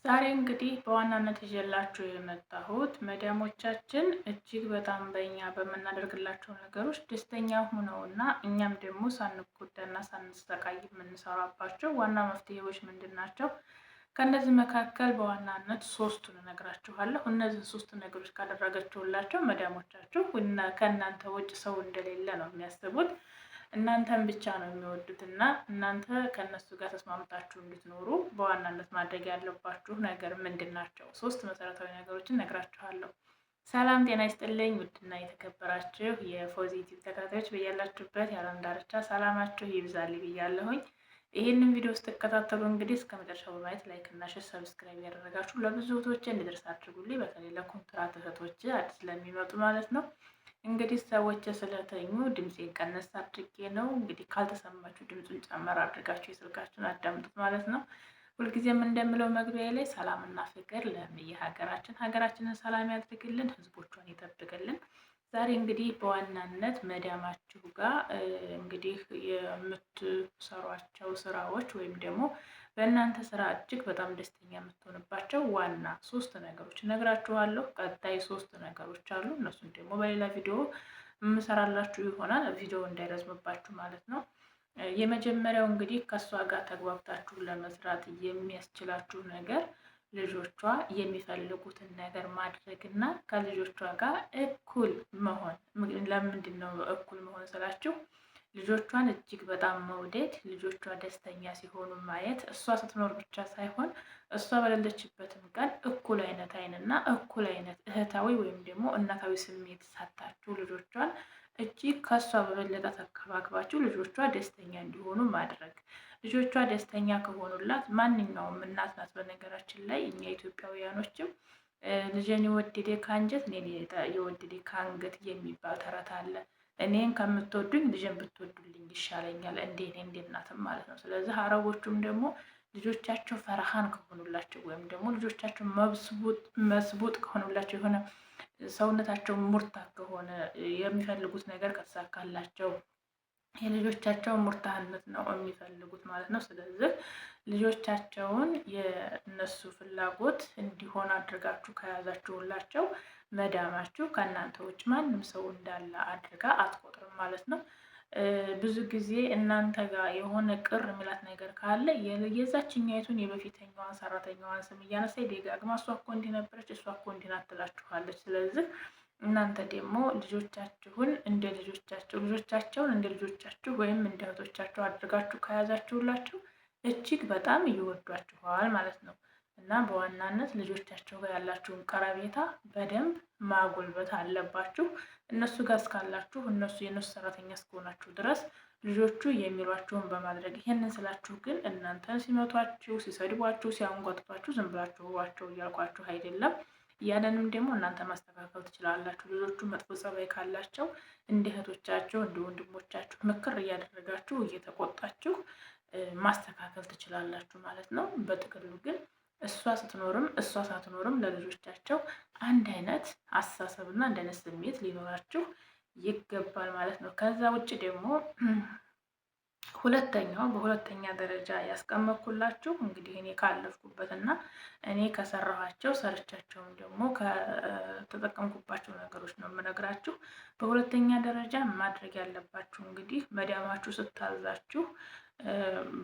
ዛሬ እንግዲህ በዋናነት ይዤላችሁ የመጣሁት መዳሞቻችን እጅግ በጣም በእኛ በምናደርግላቸው ነገሮች ደስተኛ ሆነው እና እኛም ደግሞ ሳንጎዳና ሳንሰቃይ የምንሰራባቸው ዋና መፍትሄዎች ምንድን ናቸው? ከእነዚህ መካከል በዋናነት ሶስቱን እነግራችኋለሁ። እነዚህ ሶስት ነገሮች ካደረጋችሁላቸው መዳሞቻችሁ ከእናንተ ውጭ ሰው እንደሌለ ነው የሚያስቡት። እናንተን ብቻ ነው የሚወዱት እና እናንተ ከእነሱ ጋር ተስማምታችሁ እንድትኖሩ በዋናነት ማድረግ ያለባችሁ ነገር ምንድን ናቸው? ሶስት መሰረታዊ ነገሮችን ነግራችኋለሁ። ሰላም ጤና ይስጥልኝ። ውድና የተከበራችሁ የፖዚቲቭ ተከታታዮች በያላችሁበት የዓለም ዳርቻ ሰላማችሁ ይብዛልኝ ብያለሁኝ። ይህንን ቪዲዮ ስትከታተሉ እንግዲህ እስከ መጨረሻው በማየት ላይክ እና ሼር ሰብስክራይብ ያደረጋችሁ ለብዙ እህቶቼ እንዲደርስ አድርጉልኝ። በተለይ ለኮንትራት እህቶቼ አዲስ ለሚመጡ ማለት ነው። እንግዲህ ሰዎች ስለተኙ ድምፄን ቀነስ አድርጌ ነው። እንግዲህ ካልተሰማችሁ ድምፁን ጨመር አድርጋችሁ የስልካችሁን አዳምጡት ማለት ነው። ሁልጊዜም እንደምለው መግቢያ ላይ ሰላምና ፍቅር ሀገራችን ሀገራችንን ሰላም ያድርግልን፣ ህዝቦቿን ይጠብቅልን። ዛሬ እንግዲህ በዋናነት መዳማችሁ ጋር እንግዲህ የምትሰሯቸው ስራዎች ወይም ደግሞ በእናንተ ስራ እጅግ በጣም ደስተኛ የምትሆንባቸው ዋና ሶስት ነገሮች እነግራችኋለሁ። ቀጣይ ሶስት ነገሮች አሉ። እነሱን ደግሞ በሌላ ቪዲዮ የምሰራላችሁ ይሆናል። ቪዲዮ እንዳይረዝምባችሁ ማለት ነው። የመጀመሪያው እንግዲህ ከእሷ ጋር ተግባብታችሁ ለመስራት የሚያስችላችሁ ነገር ልጆቿ የሚፈልጉትን ነገር ማድረግ እና ከልጆቿ ጋር እኩል መሆን። ለምንድን ነው እኩል መሆን ስላችሁ? ልጆቿን እጅግ በጣም መውደድ፣ ልጆቿ ደስተኛ ሲሆኑ ማየት፣ እሷ ስትኖር ብቻ ሳይሆን እሷ በሌለችበትም ቀን እኩል አይነት አይንና እኩል አይነት እህታዊ ወይም ደግሞ እናታዊ ስሜት ሳታችሁ ልጆቿን እጅግ ከእሷ በበለጠ ተከባክባችሁ ልጆቿ ደስተኛ እንዲሆኑ ማድረግ። ልጆቿ ደስተኛ ከሆኑላት ማንኛውም እናት ናት። በነገራችን ላይ እኛ ኢትዮጵያውያኖችም ልጄን የወደደ ከአንጀት እኔን የወደደ ከአንገት የሚባል ተረት አለ። እኔን ከምትወዱኝ ልጄን ብትወዱልኝ ይሻለኛል፣ እንዴ እንደ እናትም ማለት ነው። ስለዚህ አረቦቹም ደግሞ ልጆቻቸው ፈርሃን ከሆኑላቸው ወይም ደግሞ ልጆቻቸው መስቡጥ ከሆኑላቸው የሆነ ሰውነታቸው ሙርታ ከሆነ የሚፈልጉት ነገር ከተሳካላቸው የልጆቻቸው ሙርታህነት ነው የሚፈልጉት ማለት ነው። ስለዚህ ልጆቻቸውን የእነሱ ፍላጎት እንዲሆን አድርጋችሁ ከያዛችሁላቸው መዳማችሁ ከእናንተ ውጭ ማንም ሰው እንዳለ አድርጋ አትቆጥርም ማለት ነው። ብዙ ጊዜ እናንተ ጋር የሆነ ቅር የሚላት ነገር ካለ የዛችኛይቱን የበፊተኛዋን ሰራተኛዋን ስም እያነሳ ደጋግማ እሷ እኮ እንዲህ ነበረች፣ እሷ እኮ እንዲህ ናት ትላችኋለች። ስለዚህ እናንተ ደግሞ ልጆቻችሁን እንደ ልጆቻቸው ልጆቻቸውን እንደ ልጆቻችሁ ወይም እንደ እህቶቻቸው አድርጋችሁ ከያዛችሁላችሁ እጅግ በጣም ይወዷችኋል ማለት ነው። እና በዋናነት ልጆቻቸው ጋር ያላችሁን ቀረቤታ በደንብ ማጎልበት አለባችሁ። እነሱ ጋር እስካላችሁ እነሱ የእነሱ ሰራተኛ እስከሆናችሁ ድረስ ልጆቹ የሚሏችሁን በማድረግ ይሄንን ስላችሁ ግን እናንተን ሲመቷችሁ፣ ሲሰድቧችሁ፣ ሲያንጓጥጧችሁ ዝም ብላችሁ ዋቸው እያልኳችሁ አይደለም። ያንንም ደግሞ እናንተ ማስተካከል ትችላላችሁ። ልጆቹ መጥፎ ጸባይ ካላቸው እንደ እህቶቻቸው እንደ ወንድሞቻችሁ ምክር እያደረጋችሁ እየተቆጣችሁ ማስተካከል ትችላላችሁ ማለት ነው። በጥቅሉ ግን እሷ ስትኖርም እሷ ሳትኖርም ለልጆቻቸው አንድ አይነት አስተሳሰብና አንድ አይነት ስሜት ሊኖራችሁ ይገባል ማለት ነው። ከዛ ውጭ ደግሞ በሁለተኛ ደረጃ ያስቀመጥኩላችሁ እንግዲህ እኔ ካለፍኩበት እና እኔ ከሰራኋቸው ሰርቻቸውም ደግሞ ከተጠቀምኩባቸው ነገሮች ነው የምነግራችሁ። በሁለተኛ ደረጃ ማድረግ ያለባችሁ እንግዲህ መዳማችሁ ስታዛችሁ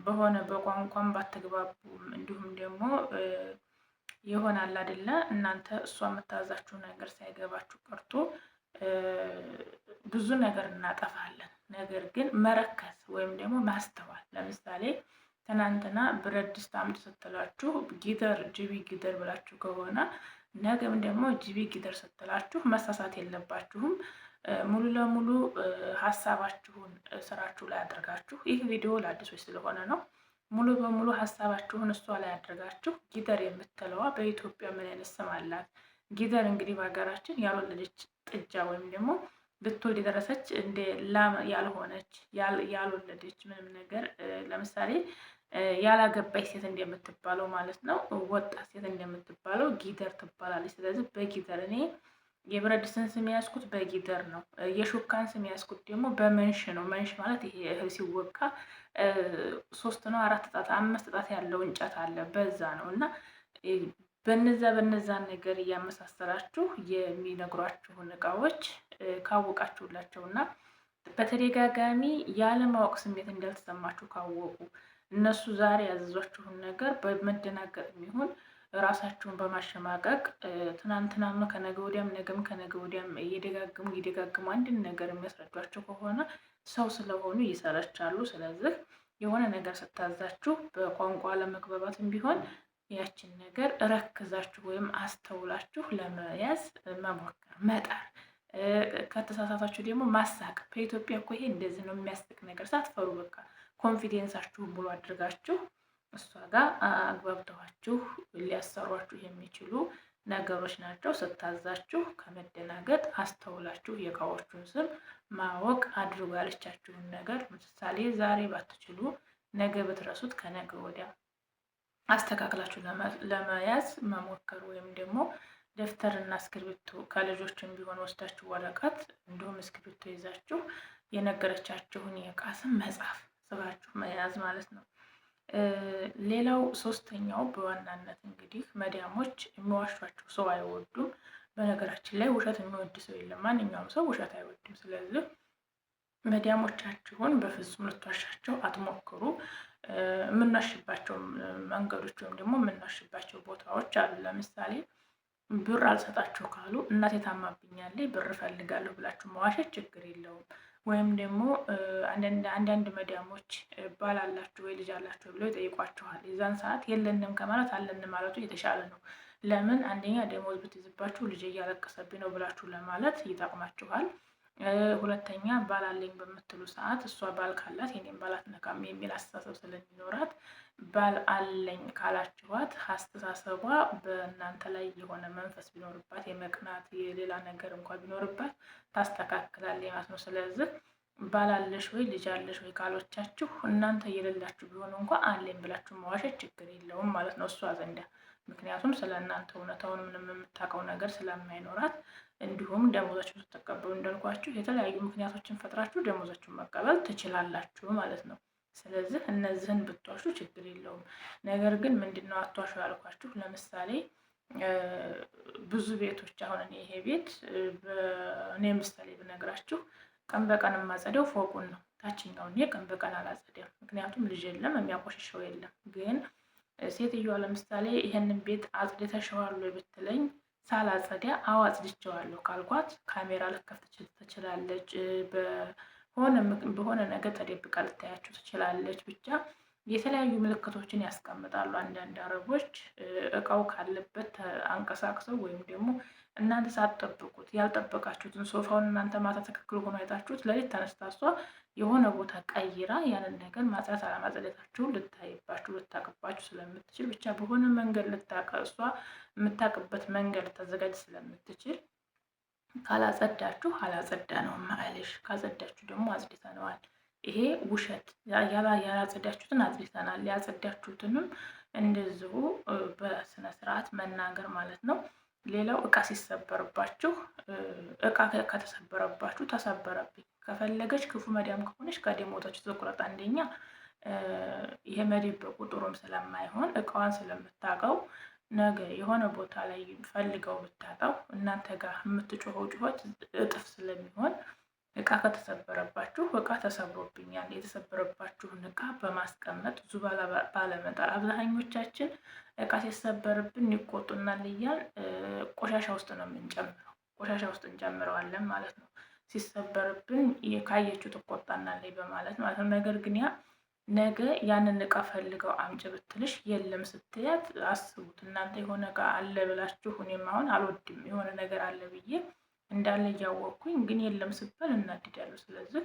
በሆነ በቋንቋም ባትግባቡም እንዲሁም ደግሞ ይሆናል አይደለ እናንተ እሷ የምታዛችሁ ነገር ሳይገባችሁ ቀርቶ ብዙ ነገር እናጠፋለን። ነገር ግን መረከዝ ወይም ደግሞ ማስተዋል። ለምሳሌ ትናንትና ብረት ድስት አምጥ ስትላችሁ ጊደር ጅቢ ጊደር ብላችሁ ከሆነ ነገም ደግሞ ጅቢ ጊደር ስትላችሁ መሳሳት የለባችሁም። ሙሉ ለሙሉ ሀሳባችሁን ስራችሁ ላይ አድርጋችሁ፣ ይህ ቪዲዮ ለአዲሶች ስለሆነ ነው። ሙሉ በሙሉ ሀሳባችሁን እሷ ላይ አድርጋችሁ ጊደር የምትለዋ በኢትዮጵያ ምን አይነት ስም አላት? ጊደር እንግዲህ በሀገራችን ያልወለደች ጥጃ ወይም ደግሞ ልትወልድ የደረሰች እንደ ላም ያልሆነች ያልወለደች ምንም ነገር ለምሳሌ ያላገባች ሴት እንደምትባለው ማለት ነው። ወጣት ሴት እንደምትባለው ጊደር ትባላለች። ስለዚህ በጊደር እኔ የብረት ድስትን ስም ያዝኩት በጊደር ነው። የሹካን ስም ያዝኩት ደግሞ በመንሽ ነው። መንሽ ማለት ይሄ እህል ሲወቃ 3 ነው 4 ጣት 5 ጣት ያለው እንጨት አለ፣ በዛ ነው። እና በነዛ ነገር እያመሳሰላችሁ የሚነግሯችሁን እቃዎች ካወቃችሁላቸው እና በተደጋጋሚ ያለማወቅ ስሜት እንዳልተሰማችሁ ካወቁ እነሱ ዛሬ ያዘዟችሁን ነገር በመደናገጥ የሚሆን ራሳችሁን በማሸማቀቅ ትናንትናም ከነገ ወዲያም ነገም ከነገ ወዲያም እየደጋገሙ አንድን ነገር የሚያስረዷቸው ከሆነ ሰው ስለሆኑ ይሰለቻሉ። ስለዚህ የሆነ ነገር ስታዛችሁ በቋንቋ ለመግባባትም ቢሆን ያችን ነገር ረክዛችሁ ወይም አስተውላችሁ ለመያዝ መሞከር መጣር። ከተሳሳታችሁ ደግሞ ማሳቅ። በኢትዮጵያ እኮ ይሄ እንደዚህ ነው የሚያስቅ ነገር ሳትፈሩ በቃ ኮንፊደንሳችሁን ሙሉ አድርጋችሁ እሷ ጋር አግባብተዋችሁ ሊያሰሯችሁ የሚችሉ ነገሮች ናቸው። ስታዛችሁ ከመደናገጥ አስተውላችሁ የእቃዎቹን ስም ማወቅ አድርጎ ያለቻችሁን ነገር ምሳሌ ዛሬ ባትችሉ ነገ ብትረሱት ከነገ ወዲያ አስተካክላችሁ ለመያዝ መሞከር ወይም ደግሞ ደብተርና እስክሪብቶ ከልጆችን ቢሆን ወስዳችሁ ወረቀት እንዲሁም እስክሪብቶ ይዛችሁ የነገረቻችሁን የእቃ ስም መጻፍ ስባችሁ መያዝ ማለት ነው። ሌላው ሶስተኛው በዋናነት እንግዲህ መዳሞች የሚዋሿቸው ሰው አይወዱም። በነገራችን ላይ ውሸት የሚወድ ሰው የለም። ማንኛውም ሰው ውሸት አይወድም። ስለዚህ መዳሞቻችሁን በፍጹም ልትዋሻቸው አትሞክሩ። የምናሽባቸው መንገዶች ወይም ደግሞ የምናሽባቸው ቦታዎች አሉ። ለምሳሌ ብር አልሰጣችሁ ካሉ እናቴ ታማብኛለች ብር እፈልጋለሁ ብላችሁ መዋሸት ችግር የለውም። ወይም ደግሞ አንዳንድ መዳሞች ባል አላችሁ ወይ ልጅ አላችሁ ብለው ይጠይቋችኋል። የዛን ሰዓት የለንም ከማለት አለን ማለቱ የተሻለ ነው። ለምን አንደኛ ደሞዝ ብትይዝባችሁ ልጅ እያለቀሰብኝ ነው ብላችሁ ለማለት ይጠቅማችኋል። ሁለተኛ ባል አለኝ በምትሉ ሰዓት እሷ ባል ካላት የኔም ባል አትነካም የሚል አስተሳሰብ ስለሚኖራት ባል አለኝ ካላችኋት አስተሳሰቧ በእናንተ ላይ የሆነ መንፈስ ቢኖርባት የመቅናት የሌላ ነገር እንኳን ቢኖርባት ታስተካክላለች ማለት ነው። ስለዚህ ባል አለሽ ወይ ልጅ አለሽ ወይ ካሎቻችሁ እናንተ የሌላችሁ ቢሆን እንኳን አለኝ ብላችሁ መዋሸት ችግር የለውም ማለት ነው እሷ ዘንዳ። ምክንያቱም ስለ እናንተ እውነታውን ምንም የምታውቀው ነገር ስለማይኖራት፣ እንዲሁም ደሞዛችሁን ስትቀበሉ እንዳልኳችሁ የተለያዩ ምክንያቶችን ፈጥራችሁ ደሞዛችሁን መቀበል ትችላላችሁ ማለት ነው። ስለዚህ እነዚህን ብትዋሹ ችግር የለውም። ነገር ግን ምንድነው አትዋሹ ያልኳችሁ? ለምሳሌ ብዙ ቤቶች አሁን እኔ ይሄ ቤት እኔ ምሳሌ ብነግራችሁ ቀን በቀን የማጸደው ፎቁን ነው። ታችኛውን እኔ ቀን በቀን አላጸደም፣ ምክንያቱም ልጅ የለም የሚያቆሽሸው የለም። ግን ሴትዮዋ ለምሳሌ ይሄንን ቤት አጽድተሽዋል ወይ ብትለኝ ሳላጸዳ አዎ አጽድቼዋለሁ ካልኳት ካሜራ ልትከፍት ትችላለች። በሆነ ነገር ተደብቃ ልታያችሁ ትችላለች። ብቻ የተለያዩ ምልክቶችን ያስቀምጣሉ አንዳንድ አረቦች እቃው ካለበት አንቀሳቅሰው ወይም ደግሞ እናንተ ሳትጠብቁት ያልጠበቃችሁትን ሶፋውን እናንተ ማታ ትክክል ሆኖ አይታችሁት ለሊት ተነስታ እሷ የሆነ ቦታ ቀይራ ያንን ነገር ማጽዳት አለማጽዳታችሁን ልታይባችሁ ልታቅባችሁ ስለምትችል ብቻ በሆነ መንገድ ልታቀ እሷ የምታቅበት መንገድ ልታዘጋጅ ስለምትችል ካላጸዳችሁ አላጸዳ ነው ማለሽ፣ ካጸዳችሁ ደግሞ አጽድተነዋል። ይሄ ውሸት። ያላጸዳችሁትን አጽድተናል፣ ያጸዳችሁትንም እንደዚሁ በስነ ስርዓት መናገር ማለት ነው። ሌላው እቃ ሲሰበርባችሁ፣ እቃ ከተሰበረባችሁ ተሰበረብኝ ከፈለገች ክፉ መዳም ከሆነች ከደሞዛችሁ ትቁረጥ። አንደኛ ይሄ መደበቁ ጥሩም ስለማይሆን እቃዋን ስለምታውቀው ነገ የሆነ ቦታ ላይ ፈልገው ብታጣው እናንተ ጋር የምትጮኸው ጩኸት እጥፍ ስለሚሆን እቃ ከተሰበረባችሁ እቃ ተሰብሮብኛል የተሰበረባችሁን እቃ በማስቀመጥ ብዙ ባለመጣል። አብዛኞቻችን እቃ ሲሰበርብን ይቆጡናል እያል ቆሻሻ ውስጥ ነው የምንጨምረው፣ ቆሻሻ ውስጥ እንጨምረዋለን ማለት ነው። ሲሰበርብን ካየችው ትቆጣናለች በማለት ማለት ነው። ነገር ግን ያ ነገ ያንን እቃ ፈልገው አምጪ ብትልሽ የለም ስትያት አስቡት። እናንተ የሆነ እቃ አለ ብላችሁ እኔም አሁን አልወድም የሆነ ነገር አለ ብዬ እንዳለ እያወቅኩኝ ግን የለም ስባል እናድዳለሁ። ስለዚህ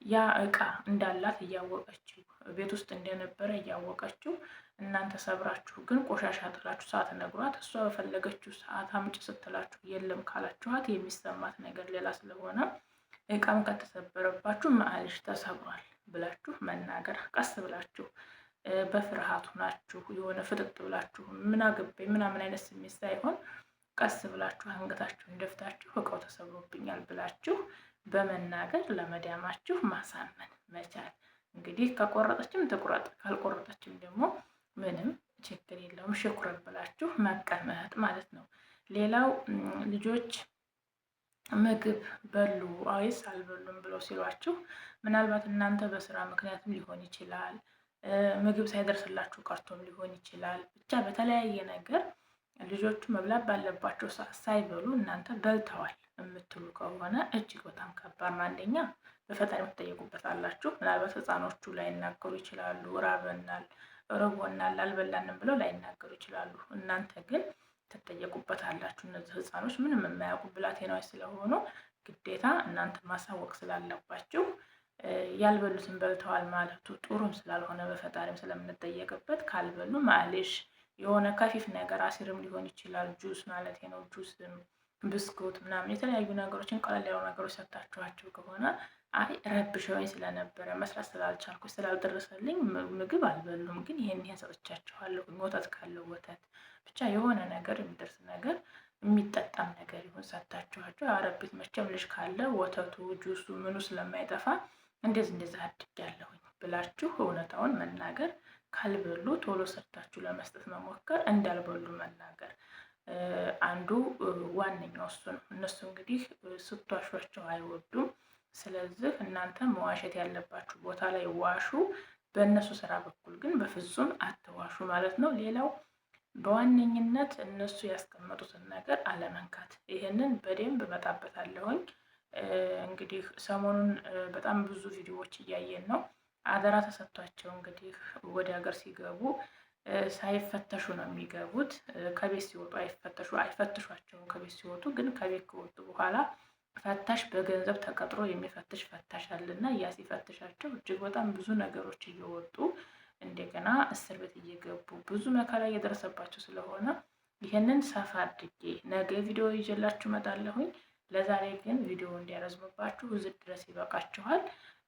ያ እቃ እንዳላት እያወቀችው ቤት ውስጥ እንደነበረ እያወቀችው እናንተ ሰብራችሁ ግን ቆሻሻ ጥላችሁ ሳትነግሯት እሷ በፈለገችው ሰዓት አምጪ ስትላችሁ የለም ካላችኋት የሚሰማት ነገር ሌላ ስለሆነ እቃም ከተሰበረባችሁ ማለሽ ተሰብሯል ብላችሁ መናገር፣ ቀስ ብላችሁ በፍርሃቱ ናችሁ የሆነ ፍጥጥ ብላችሁ ምን አገባኝ ምናምን አይነት ስሜት ሳይሆን ቀስ ብላችሁ አንገታችሁን ደፍታችሁ እቃው ተሰብሮብኛል ብላችሁ በመናገር ለመዳማችሁ ማሳመን መቻል። እንግዲህ ከቆረጠችም ትቁረጥ፣ ካልቆረጠችም ደግሞ ምንም ችግር የለውም ሽኩረን ብላችሁ መቀመጥ ማለት ነው። ሌላው ልጆች ምግብ በሉ ወይስ አልበሉም ብለው ሲሏችሁ ምናልባት እናንተ በስራ ምክንያትም ሊሆን ይችላል፣ ምግብ ሳይደርስላችሁ ቀርቶም ሊሆን ይችላል። ብቻ በተለያየ ነገር ልጆቹ መብላት ባለባቸው ሰዓት ሳይበሉ እናንተ በልተዋል የምትሉ ከሆነ እጅግ በጣም ከባድ ነው። አንደኛ በፈጣሪ የምትጠየቁበት አላችሁ። ምናልባት ህፃኖቹ ላይናገሩ ይችላሉ። ራበናል፣ ርቦናል፣ አልበላንም ብለው ላይናገሩ ይችላሉ። እናንተ ግን ትጠየቁበታላችሁ። እነዚህ ህፃኖች ምንም የማያውቁ ብላቴናዎች ስለሆኑ ግዴታ እናንተ ማሳወቅ ስላለባችሁ ያልበሉትን በልተዋል ማለቱ ጥሩም ስላልሆነ በፈጣሪም ስለምንጠየቅበት ካልበሉ ማሌሽ የሆነ ከፊፍ ነገር አሲርም ሊሆን ይችላል። ጁስ ማለት ነው። ጁስ፣ ብስኩት ምናምን የተለያዩ ነገሮችን ቀለል ያሉ ነገሮች ሰጥታችኋቸው ከሆነ አይ ረብሸውኝ ስለነበረ መስራት ስላልቻልኩ ስላልደረሰልኝ ምግብ አልበሉም፣ ግን ይሄን ሰጥቻቸዋለሁ፣ ወተት ካለው ወተት ብቻ የሆነ ነገር የሚደርስ ነገር የሚጠጣም ነገር ይሁን ሰጥታችኋቸው፣ አረቤት መቼም ልጅ ካለ ወተቱ ጁሱ ምኑ ስለማይጠፋ እንደዚህ አድርጊያለሁኝ ብላችሁ እውነታውን መናገር፣ ካልበሉ ቶሎ ሰርታችሁ ለመስጠት መሞከር፣ እንዳልበሉ መናገር አንዱ ዋነኛው እሱ ነው። እነሱ እንግዲህ ስትዋሿቸው አይወዱም። ስለዚህ እናንተ መዋሸት ያለባችሁ ቦታ ላይ ዋሹ፣ በእነሱ ስራ በኩል ግን በፍጹም አትዋሹ ማለት ነው። ሌላው በዋነኝነት እነሱ ያስቀመጡትን ነገር አለመንካት። ይሄንን በደንብ እመጣበታለሁኝ። እንግዲህ ሰሞኑን በጣም ብዙ ቪዲዮዎች እያየን ነው። አደራ ተሰጥቷቸው እንግዲህ ወደ ሀገር ሲገቡ ሳይፈተሹ ነው የሚገቡት። ከቤት ሲወጡ አይፈትሿቸውም። ከቤት ሲወጡ ግን ከቤት ከወጡ በኋላ ፈታሽ በገንዘብ ተቀጥሮ የሚፈትሽ ፈታሽ አለና ያ ሲፈትሻቸው እጅግ በጣም ብዙ ነገሮች እየወጡ እንደገና እስር ቤት እየገቡ ብዙ መከራ እየደረሰባቸው ስለሆነ ይህንን ሰፋ አድርጌ ነገ ቪዲዮ ይዤላችሁ እመጣለሁኝ። ለዛሬ ግን ቪዲዮ እንዲያረዝምባችሁ እዚህ ድረስ ይበቃችኋል።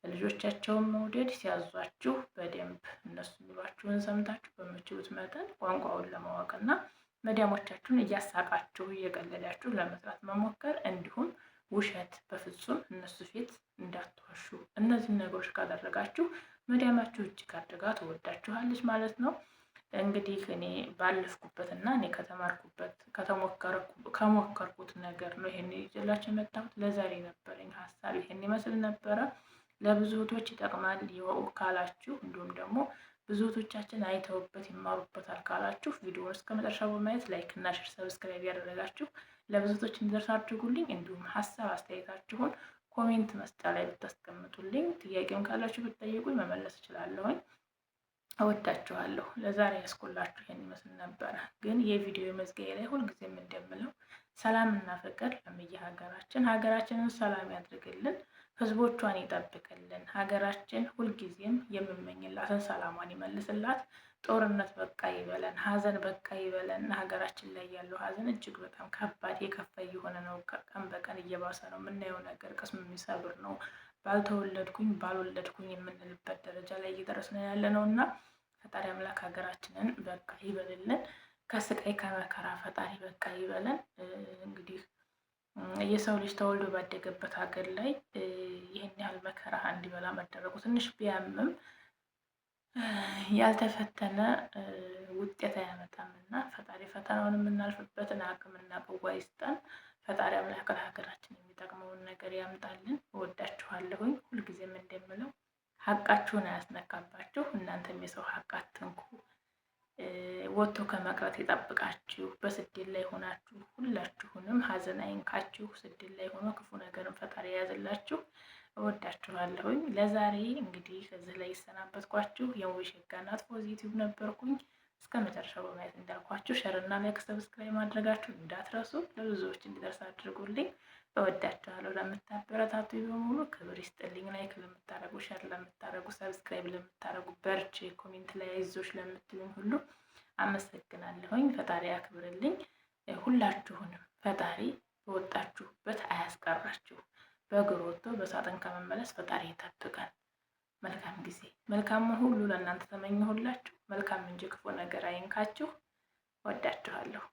ልጆቻቸውን መውደድ ሲያዟችሁ በደንብ እነሱ የሚሏችሁን ሰምታችሁ በምችሉት መጠን ቋንቋውን ለማወቅና መዳሞቻችሁን እያሳቃችሁ እየቀለዳችሁ ለመስራት መሞከር፣ እንዲሁም ውሸት በፍጹም እነሱ ፊት እንዳትዋሹ። እነዚህን ነገሮች ካደረጋችሁ መዳማችሁ እጅግ አድርጋ ትወዳችኋለች ማለት ነው። እንግዲህ እኔ ባለፍኩበት እና እኔ ከተማርኩበት ከሞከርኩት ነገር ነው ይሄን ይዤላችሁ የመጣሁት። ለዛሬ ነበረኝ ሀሳብ ይሄን ይመስል ነበረ። ለብዙ እህቶች ይጠቅማል ካላችሁ እንዲሁም ደግሞ ብዙ እህቶቻችን አይተውበት ይማሩበታል ካላችሁ ቪዲዮውን እስከ መጨረሻው በማየት ላይክ እና ሼር፣ ሰብስክራይብ ያደረጋችሁ ለብዙ እህቶች እንዲደርስ አድርጉልኝ። እንዲሁም ሀሳብ አስተያየታችሁን ኮሜንት መስጫ ላይ ብታስቀምጡልኝ፣ ጥያቄም ካላችሁ ብትጠይቁኝ መመለስ እችላለሁኝ። እወዳችኋለሁ። ለዛሬ ያስኮላችሁ ይሄን ይመስል ነበረ። ግን የቪዲዮ መዝጊያ ላይ ሁልጊዜም እንደምለው ሰላምና ፍቅር ለየሀገራችን፣ ሀገራችንን ሰላም ያድርግልን፣ ህዝቦቿን ይጠብቅልን። ሀገራችን ሁልጊዜም የምመኝላትን ሰላሟን ይመልስላት። ጦርነት በቃ ይበለን፣ ሀዘን በቃ ይበለን። ሀገራችን ላይ ያለው ሀዘን እጅግ በጣም ከባድ የከፋ እየሆነ ነው። ቀን በቀን እየባሰ ነው። የምናየው ነገር ቅስም የሚሰብር ነው። ባልተወለድኩኝ ባልወለድኩኝ የምንልበት ደረጃ ላይ እየደረስን ያለ ነው እና ፈጣሪ አምላክ ሀገራችንን በቃ ይበልልን። ከስቃይ ከመከራ ፈጣሪ በቃ ይበለን። እንግዲህ የሰው ልጅ ተወልዶ ባደገበት ሀገር ላይ ይህን ያህል መከራ እንዲበላ መደረጉ ትንሽ ቢያምም ያልተፈተነ ውጤት አያመጣም እና ፈጣሪ ፈተናውን የምናልፍበትን አቅምና ቅዋ ይስጠን። ፈጣሪ አምላክ ለሀገራችን የሚጠቅመውን ነገር ያምጣልን። እወዳችኋለሁኝ። ሁልጊዜም እንደምለው ሀቃችሁን አያስነካባችሁ። እናንተም የሰው ሀቅ አትንኩ። ወጥቶ ከመቅረት ይጠብቃችሁ። በስደት ላይ ሆናችሁ ሁላችሁንም ሀዘን አይንካችሁ። ስደት ላይ ሆኖ ክፉ ነገርን ፈጣሪ የያዘላችሁ። እወዳችኋለሁኝ። ለዛሬ እንግዲህ እዚህ ላይ ይሰናበትኳችሁ። የሙቤሸጋ እናት ፎዚ ዩቲዩብ ነበርኩኝ። እስከ መጨረሻው በማየት እንዳልኳችሁ ሸር እና ላይክ ሰብስክራይብ ማድረጋችሁ እንዳትረሱ። ለብዙዎች እንዲደርስ አድርጉልኝ። እወዳችኋለሁ። ለምታበረታቱ በሙሉ ክብር ይስጥልኝ። ላይክ ለምታደርጉ፣ ሸር ለምታደርጉ፣ ሰብስክራይብ ለምታደርጉ፣ በርቺ ኮሜንት ላይ አይዞሽ ለምትሉኝ ሁሉ አመሰግናለሁኝ። ፈጣሪ ያክብርልኝ። ሁላችሁንም ፈጣሪ በወጣችሁበት አያስቀራችሁ። በእግር ወጥቶ በሳጥን ከመመለስ ፈጣሪ ይጠብቃል። መልካም ጊዜ፣ መልካሙን ሁሉ ለእናንተ ተመኘሁላችሁ። መልካም እንጂ ክፉ ነገር አይንካችሁ። ወዳችኋለሁ።